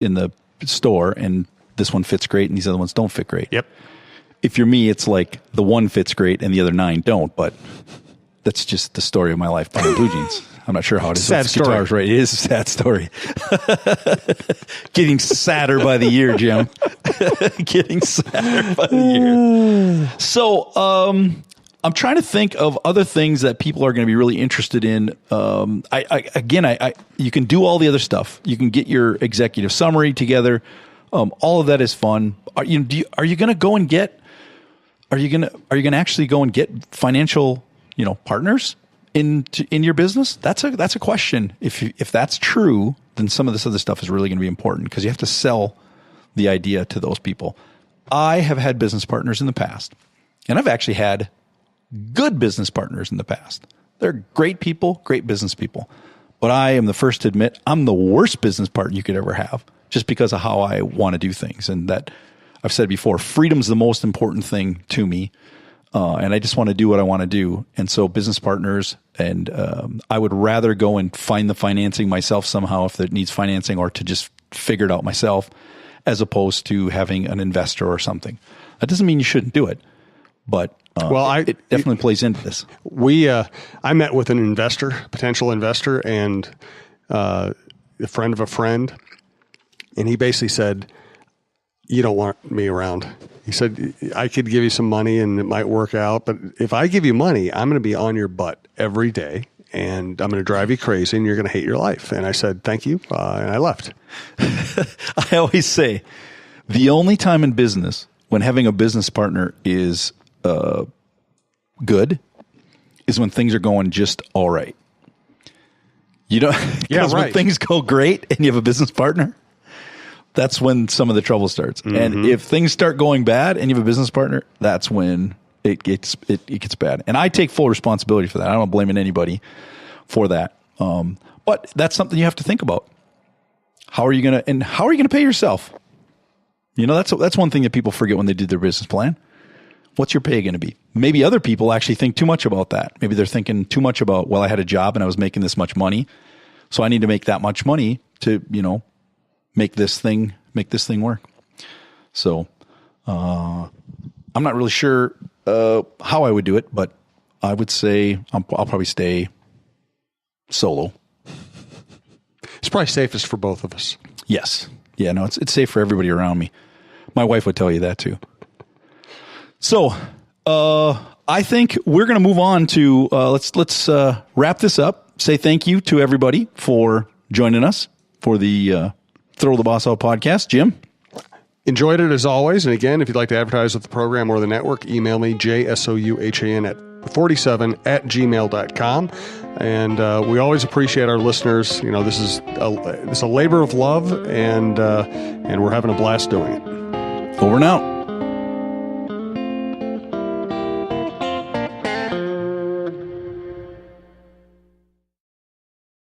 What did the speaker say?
in the store, and this one fits great and these other ones don't fit great. Yep. If you're me, it's like the one fits great and the other 9 don't, but that's just the story of my life buying blue jeans. I'm not sure how it is. Sad story. Guitars, right? It is a sad story. Getting sadder by the year, Jim. Getting sadder by the year. So, I'm trying to think of other things that people are going to be really interested in. You can do all the other stuff. You can get your executive summary together. All of that is fun. Are you going to go and get? Are you going to actually go and get financial, partners in your business? That's a question. If that's true, then some of this other stuff is really going to be important because you have to sell the idea to those people. I have had business partners in the past, and I've actually had good business partners in the past. They're great people, great business people. But I am the first to admit I'm the worst business partner you could ever have just because of how I want to do things. And that I've said before, freedom's the most important thing to me. And I just want to do what I want to do. And so business partners, and I would rather go and find the financing myself somehow if it needs financing, or to just figure it out myself, as opposed to having an investor or something. That doesn't mean you shouldn't do it, but it definitely plays into this. I met with an investor, potential investor, and a friend of a friend, and he basically said, "You don't want me around." He said, "I could give you some money and it might work out, but if I give you money, I'm going to be on your butt every day, and I'm going to drive you crazy, and you're going to hate your life." And I said, "Thank you," and I left. I always say, the only time in business when having a business partner is good is when things are going just all right. Because when things go great and you have a business partner, that's when some of the trouble starts. Mm-hmm. And if things start going bad and you have a business partner, that's when it gets bad. And I take full responsibility for that. I don't blame anybody for that. But that's something you have to think about. How are you going to pay yourself? That's one thing that people forget when they do their business plan. What's your pay going to be? Maybe other people actually think too much about that. Maybe they're thinking too much about, well, I had a job and I was making this much money, so I need to make that much money to, make this thing work. So, I'm not really sure how I would do it, but I would say I'll probably stay solo. It's probably safest for both of us. Yes. Yeah, no, it's safe for everybody around me. My wife would tell you that too. So, I think we're going to move on to, let's wrap this up. Say thank you to everybody for joining us for the Throw the Boss Out podcast. Jim? Enjoyed it as always. And again, if you'd like to advertise with the program or the network, email me, jsouhan@47at gmail.com. And we always appreciate our listeners. This is a labor of love, and we're having a blast doing it. Over and out.